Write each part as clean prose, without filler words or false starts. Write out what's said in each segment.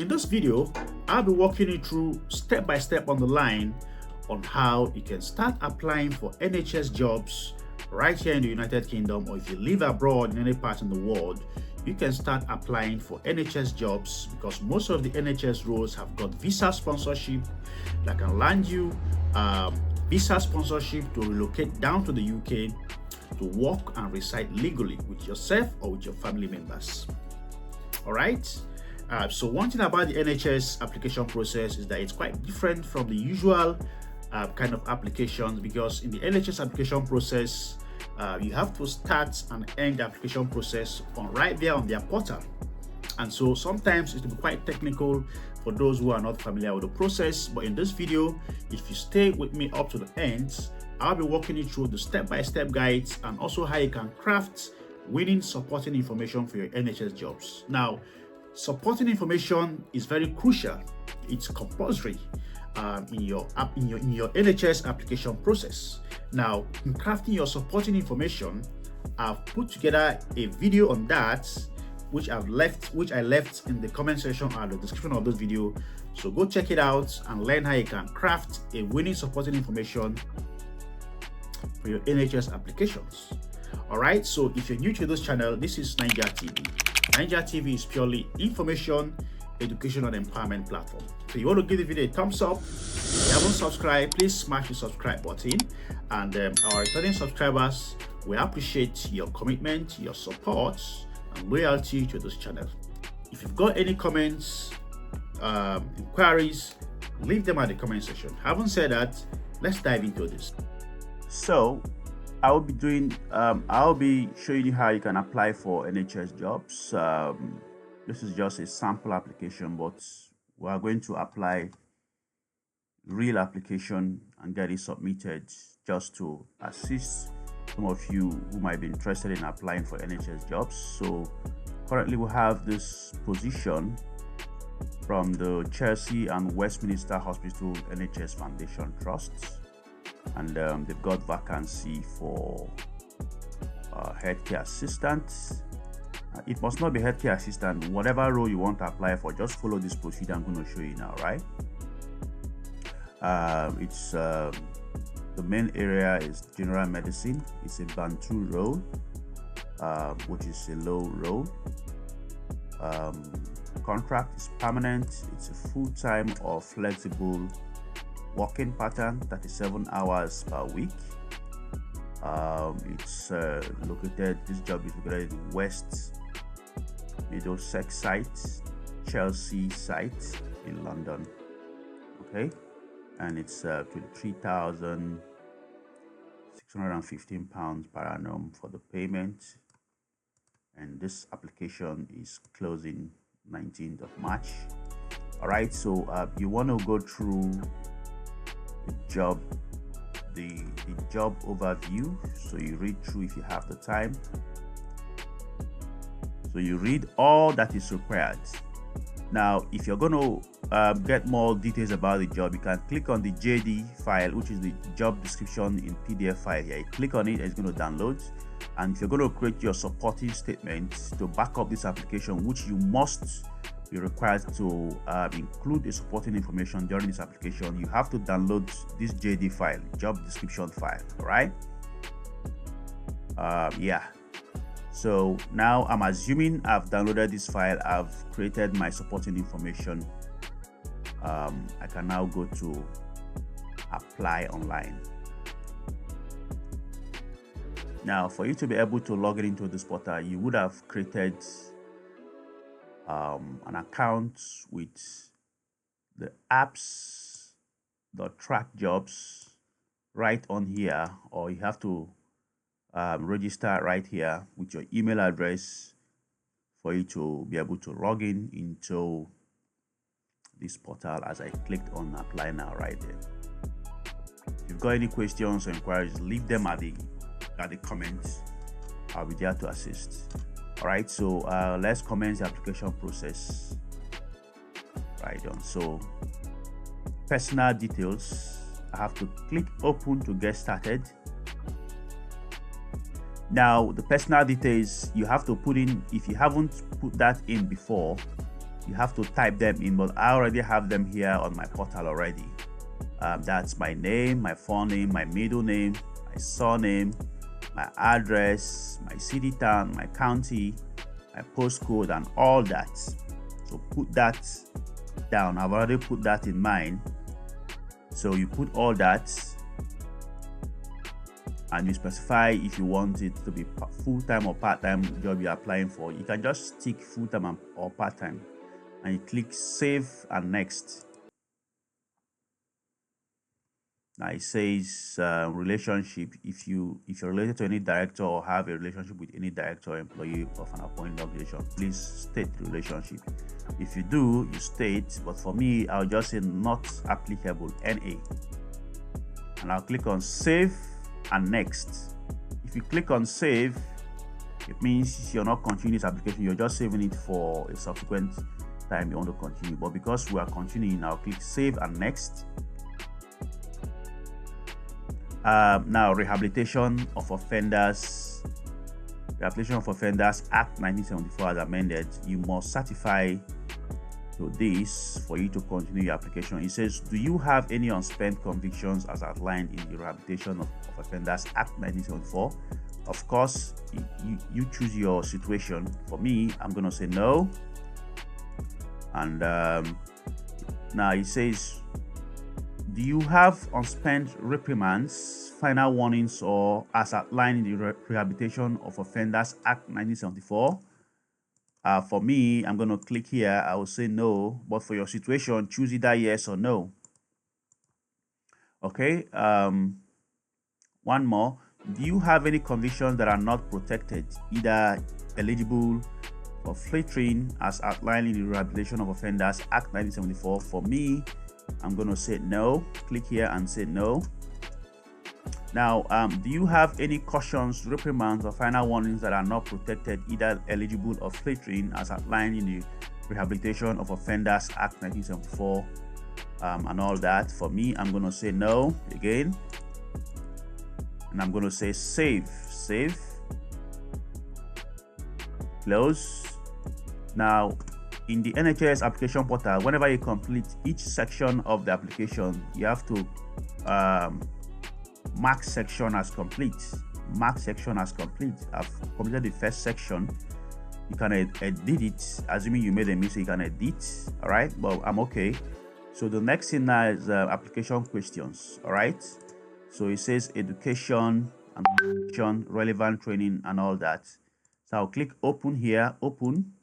In this video, I'll be walking you through step by step on the line on how you can start applying for NHS jobs right here in the United Kingdom, or if you live abroad in any part in the world, you can start applying for NHS jobs because most of the NHS roles have got visa sponsorship that can land you visa sponsorship to relocate down to the UK to work and reside legally with yourself or with your family members. All right. So one thing about the NHS application process is that it's quite different from the usual kind of applications, because in the NHS application process, you have to start and end the application process right there on their portal. And so sometimes it will be quite technical for those who are not familiar with the process. But in this video, if you stay with me up to the end, I'll be walking you through the step-by-step guides and also how you can craft winning supporting information for your NHS jobs. Now, supporting information is very crucial. It's compulsory in your NHS application process. Now, in crafting your supporting information, I've put together a video on that, which I left in the comment section or the description of this video. So go check it out and learn how you can craft a winning supporting information for your NHS applications. All right. So if you're new to this channel, this is Niger TV. Niger TV is purely information, education, and empowerment platform. So you want to give the video a thumbs up. If you haven't subscribed, please smash the subscribe button. And our returning subscribers, we appreciate your commitment, your support, and loyalty to this channel. If you've got any comments, inquiries, leave them at the comment section. Having said that, let's dive into this. So I'll be showing you how you can apply for NHS jobs. This is just a sample application, but we are going to apply real application and get it submitted just to assist some of you who might be interested in applying for NHS jobs. So currently we have this position from the Chelsea and Westminster Hospital NHS Foundation Trust, and they've got vacancy for healthcare assistant. It must not be healthcare assistant. Whatever role you want to apply for, just follow this procedure I'm going to show you now, right? It's the main area is general medicine. It's a Band 2 role, which is a low role. Contract is permanent. It's a full-time or flexible working pattern, 37 hours per week. It's located. This job is located in West Middlesex site, Chelsea site in London. Okay, and it's £23,615 per annum for the payment. And this application is closing 19th of March. All right, so you want to go through the job overview. So you read through if you have the time. So you read all that is required. Now, if you're going to get more details about the job, you can click on the JD file, which is the job description in PDF file here. You click on it, it's going to download. And if you're going to create your supporting statement to back up this application, which you must be required to include the supporting information during this application, you have to download this JD file, job description file. All right. Yeah. So now I'm assuming I've downloaded this file. I've created my supporting information. I can now go to apply online. Now, for you to be able to log into this portal, you would have created an account with the apps.track jobs right on here, or you have to register right here with your email address for you to be able to log into this portal, as I clicked on apply now right there. If you've got any questions or inquiries, leave them at the comments. I'll be there to assist. All right, so let's commence the application process right on. So personal details, I have to click open to get started. Now the personal details you have to put in. If you haven't put that in before, You have to type them in, but I already have them here on my portal already. That's my name, my full name, my middle name, my surname, my address, my city town, my county, my postcode, and all that. So put that down. I've already put that in mine. So you put all that and you specify if you want it to be full-time or part-time job you're applying for. You can just stick full-time or part-time, and you click save and next. Now it says relationship. If you're related to any director or have a relationship with any director or employee of an appointed organization, please state the relationship. If you do, you state, but for me, I'll just say not applicable, NA. And I'll click on save and next. If you click on save, it means you're not continuing this application, you're just saving it for a subsequent time you want to continue. But because we are continuing, I'll click save and next. Now, Rehabilitation of Offenders Act 1974 as amended. You must certify to this for you to continue your application. It says, do you have any unspent convictions as outlined in the Rehabilitation of Offenders Act 1974? Of course, you choose your situation. For me, I'm going to say no. And now it says, do you have unspent reprimands, final warnings, or as outlined in the Rehabilitation of Offenders Act 1974? For me, I'm going to click here. I will say no, but for your situation, choose either yes or no. Okay. One more. Do you have any convictions that are not protected, either eligible for filtering as outlined in the Rehabilitation of Offenders Act 1974? For me, I'm going to say no. Click here and say no. Now, do you have any cautions, reprimands, or final warnings that are not protected, either eligible or filtering as outlined in the Rehabilitation of Offenders Act 1974 and all that? For me, I'm going to say no again. And I'm going to say save, close. Now, in the NHS application portal, whenever you complete each section of the application, you have to mark section as complete. I've completed the first section. You can edit it, assuming you made a mistake. You can edit, all right, but I'm okay. So the next thing now is application questions, all right. So it says education and relevant training and all that. So I'll click open here, open.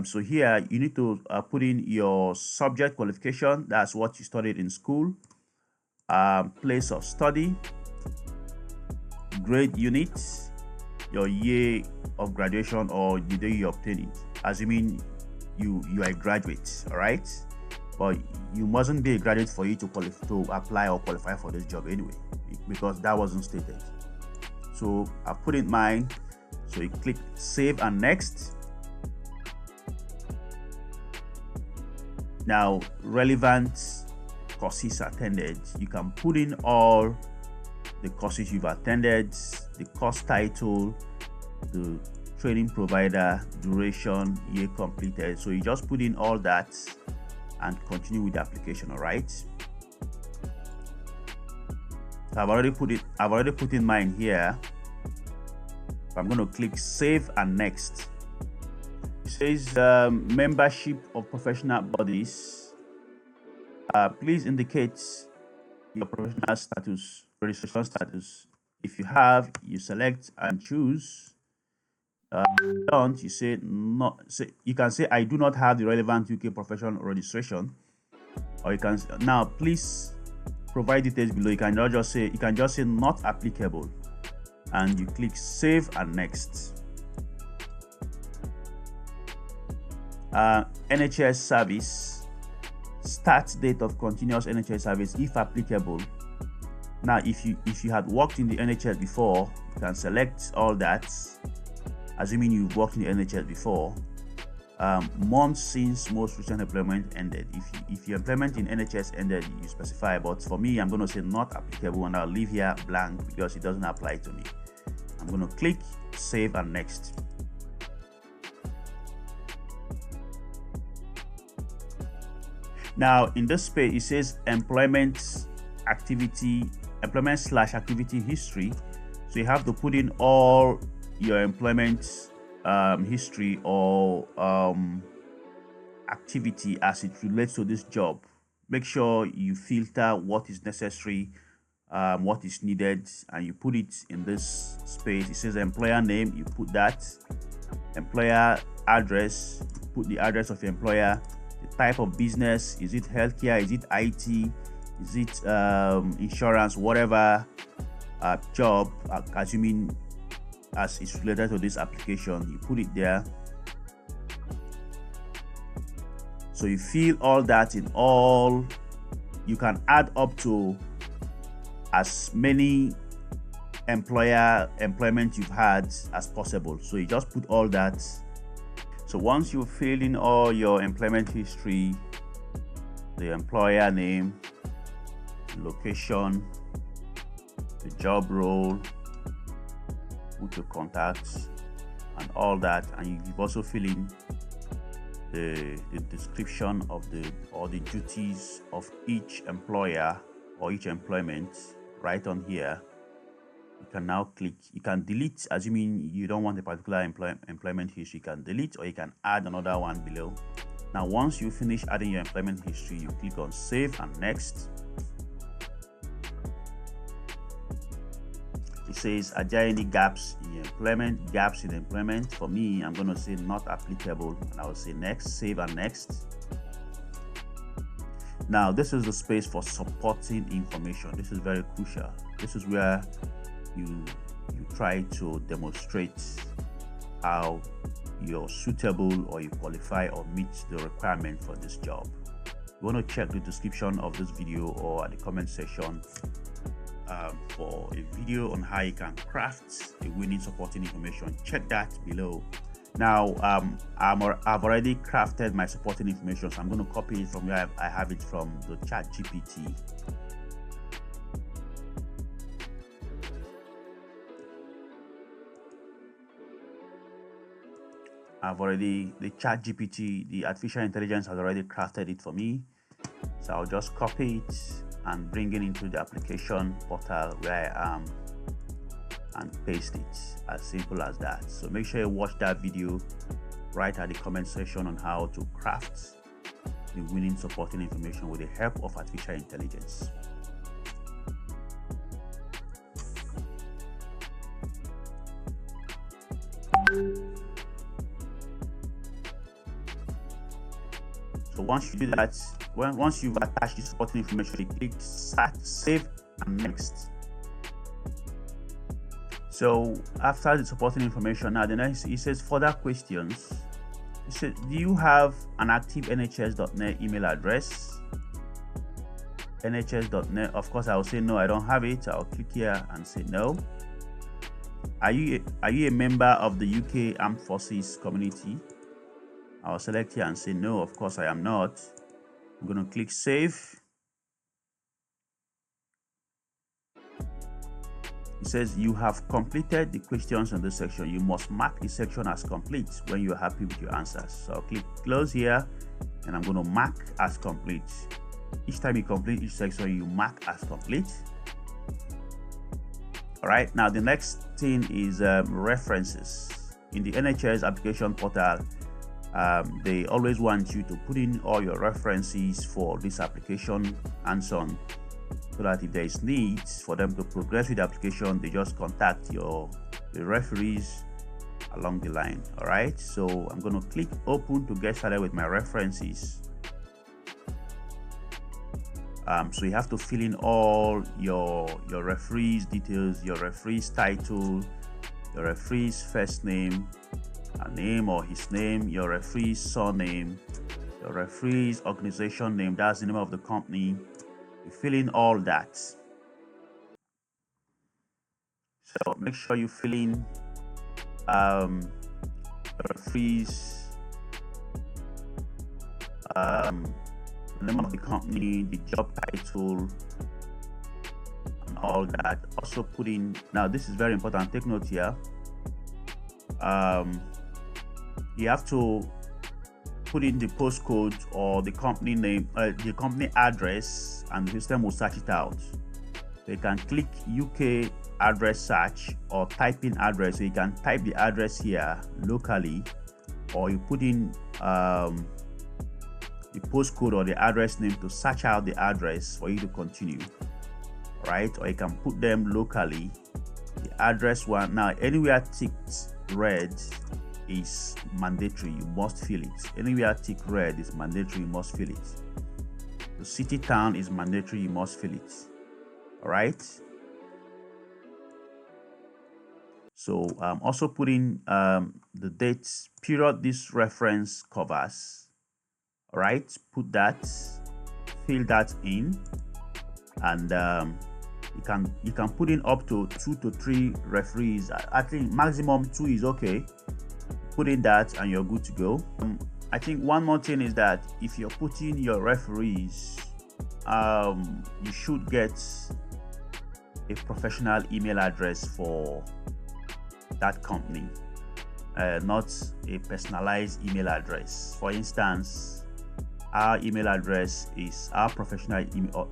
So here you need to put in your subject qualification. That's what you studied in school. Place of study, grade units, your year of graduation or the day you obtain it, assuming you are a graduate, all right? But you mustn't be a graduate for you to apply or qualify for this job anyway, because that wasn't stated. So I put in mine. So you click save and next. Now, relevant courses attended. You can put in all the courses you've attended, the course title, the training provider, duration, year completed. So you just put in all that and continue with the application, all right? So I've already put in mine here. I'm going to click save and next. It says membership of professional bodies. Please indicate your professional status, registration status. If you have, you select and choose. Don't, you say not. You can say I do not have the relevant UK professional registration, or you can now please provide details below. You can just say not applicable, and you click save and next. NHS service, start date of continuous NHS service if applicable. Now, if you had worked in the NHS before, you can select all that, assuming you've worked in the NHS before. Months since most recent employment ended. If your employment in NHS ended, you specify. But for me, I'm going to say not applicable, and I'll leave here blank because it doesn't apply to me. I'm going to click save and next. Now in this space, it says employment slash activity history. So you have to put in all your employment history or activity as it relates to this job. Make sure you filter what is necessary, what is needed, and you put it in this space. It says employer name, you put that. Employer address, you put the address of your employer. The type of business, is it healthcare, is it IT, is it insurance, whatever job, assuming as it's related to this application, you put it there. So you fill all that in all. You can add up to as many employment you've had as possible. So you just put all that. So once you fill in all your employment history, the employer name, location, the job role, who to contact, and all that, and you've also fill in the description of the duties of each employer or each employment right on here. You can now click, you can delete, assuming you don't want a particular employment history. You can delete, or you can add another one below. Now once you finish adding your employment history, you click on save and next. It says, are there any gaps in employment? Gaps in employment. For me, I'm going to say not applicable, and I will say next, save and next. Now this is the space for supporting information. This is very crucial. This is where you try to demonstrate how you're suitable or you qualify or meet the requirement for this job. You want to check the description of this video or at the comment section for a video on how you can craft a winning supporting information. Check that below. Now I've already crafted my supporting information, so I'm going to copy it from where I have it from the ChatGPT. The ChatGPT, the artificial intelligence, has already crafted it for me. So I'll just copy it and bring it into the application portal where I am and paste it. As simple as that. So make sure you watch that video right at the comment section on how to craft the winning supporting information with the help of artificial intelligence. So once you do that, once you've attached the supporting information, you click start, save and next. So after the supporting information, now the next, it says further questions. It says, do you have an active nhs.net email address? nhs.net, of course I will say no, I don't have it. I'll click here and say no. Are you a member of the UK Armed Forces community? I'll select here and say no, of course I am not. I'm going to click save. It says you have completed the questions in this section. You must mark the section as complete when you're happy with your answers. So I'll click close here and I'm going to mark as complete. Each time you complete each section, you mark as complete. All right, now the next thing is references. In the NHS application portal, they always want you to put in all your references for this application and so on, so that if there is need for them to progress with the application, they just contact the referees along the line. All right, so I'm going to click open to get started with my references. So you have to fill in all your referees details, your referee's title, your referee's first name, a name or his name, your referee's surname, your referee's organization name, that's the name of the company. You fill in all that. So make sure you fill in the referee's the name of the company, the job title, and all that. Also put in, now this is very important, take note here. You have to put in the postcode or the company name, the company address, and the system will search it out. So you can click UK address search or type in address. So you can type the address here locally, or you put in the postcode or the address name to search out the address for you to continue, right? Or you can put them locally. The address one, now anywhere ticked red is mandatory, you must fill it. Anywhere ticked red is mandatory, you must fill it. The city town is mandatory, you must fill it. All right. So also put in the dates period this reference covers. All right, put that, fill that in, and you can put in up to 2 to 3 referees. I think maximum 2 is okay. Put in that and you're good to go. I think one more thing is that if you're putting your referees, you should get a professional email address for that company, not a personalized email address. For instance, our email address is our professional or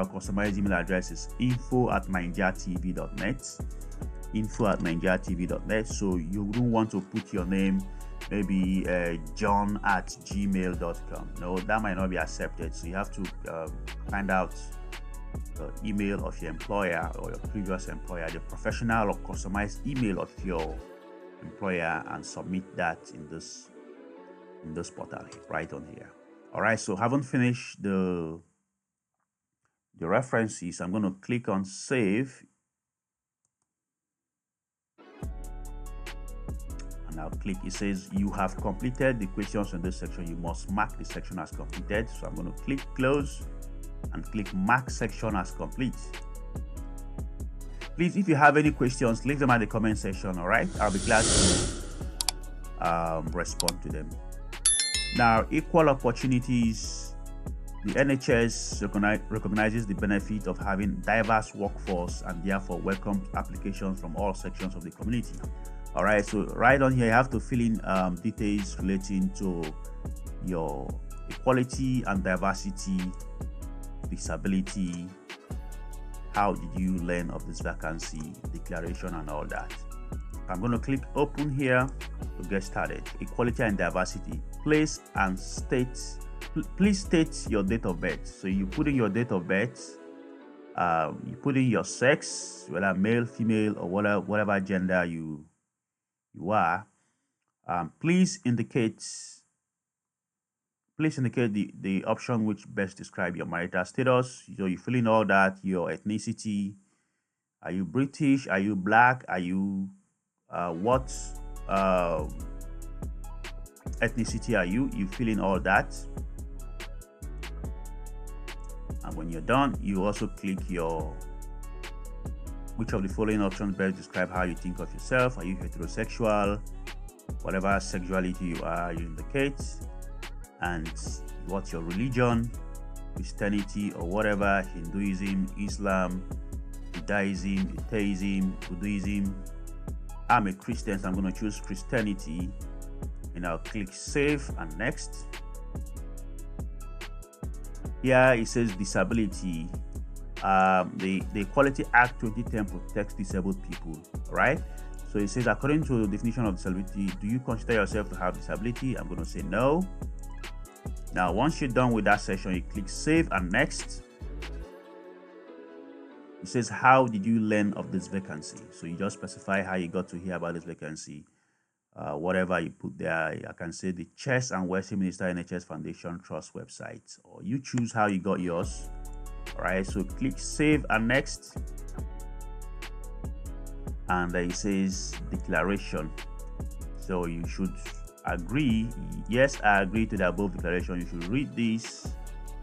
customized email address is info@nigeriatv.net. info@nigeriatv.net. So you wouldn't want to put your name, maybe john@gmail.com. No, that might not be accepted. So you have to find out the email of your employer or your previous employer, the professional or customized email of your employer, and submit that in this portal right on here. All right, so haven't finished the references. I'm going to click on save, and I'll click. It says you have completed the questions in this section. You must mark the section as completed. So I'm going to click close and click mark section as complete. Please, if you have any questions, leave them at the comment section. All right, I'll be glad to respond to them. Now, equal opportunities. The NHS recognizes the benefit of having diverse workforce and therefore welcomes applications from all sections of the community. All right, so right on here, you have to fill in details relating to your equality and diversity, disability, how did you learn of this vacancy, declaration, and all that. I'm going to click open here to get started. Equality and diversity. Please state your date of birth. So you put in your date of birth, you put in your sex, whether male, female, or whatever gender you are. Please indicate the option which best describe your marital status. So you fill in all that, your ethnicity. Are you British? Are you black? Are you what ethnicity are you? You fill in all that, and when you're done, you also click which of the following options best describe how you think of yourself. Are you heterosexual? Whatever sexuality you are, you indicate, and what's your religion, Christianity or whatever, Hinduism, Islam, Judaism, Atheism, Buddhism. I'm a Christian, so I'm going to choose Christianity, and I'll click save and next. Here it says disability. The Equality Act 2010 protects disabled people, right? So it says, according to the definition of disability, do you consider yourself to have disability? I'm going to say no. Now, once you're done with that section, you click save and next. It says, how did you learn of this vacancy? So you just specify how you got to hear about this vacancy. Whatever you put there, I can say the Chess and Westminster NHS Foundation Trust website, or you choose how you got yours. All right, so click save and next. And it says declaration. So you should agree. Yes, I agree to the above declaration. You should read this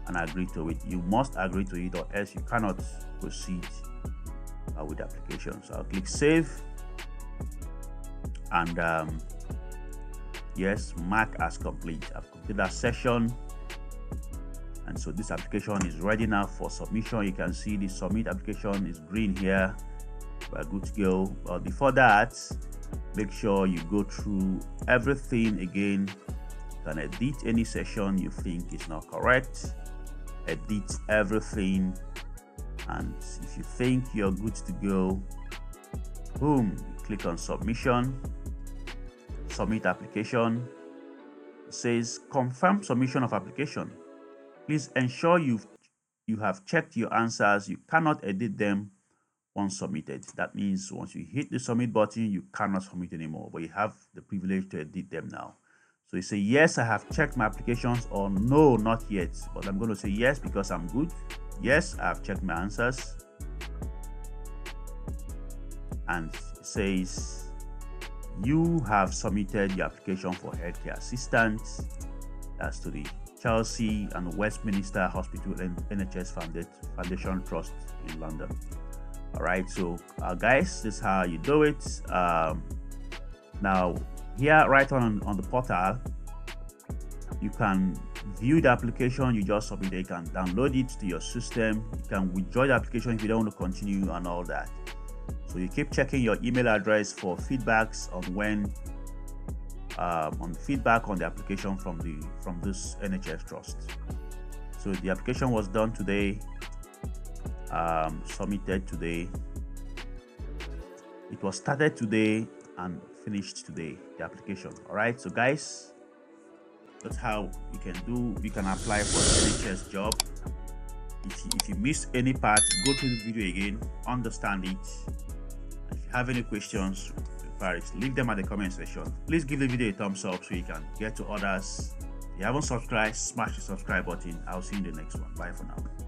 and agree to it. You must agree to it, or else you cannot proceed with the application. So I'll click save, and yes, mark as complete. I've completed that session, and so this application is ready now for submission. You can see the submit application is green here. We're good to go. But before that, make sure you go through everything again can edit any section you think is not correct, edit everything, and if you think you're good to go, boom, click on submission, submit application. It says confirm submission of application. Please ensure you have checked your answers. You cannot edit them once submitted. That means once you hit the submit button, you cannot submit anymore, but you have the privilege to edit them now. So you say, yes, I have checked my applications, or no, not yet. But I'm going to say yes because I'm good. Yes, I have checked my answers. And it says, you have submitted your application for healthcare assistance. That's to the Chelsea and Westminster Hospital NHS Foundation Trust in London. All right, so guys, this is how you do it. Now here, right on the portal, you can view the application you just submitted. You can download it to your system. You can withdraw the application if you don't want to continue and all that. So you keep checking your email address for feedbacks on when on feedback on the application from this NHS trust. So the application was done today, submitted today. It was started today and finished today, the application. All right, so guys, that's how you can apply for an NHS job. If you missed any part, go through the video again, understand it. If you have any questions, leave them at the comment section. Please give the video a thumbs up so you can get to others. If you haven't subscribed, smash the subscribe button. I'll see you in the next one. Bye for now.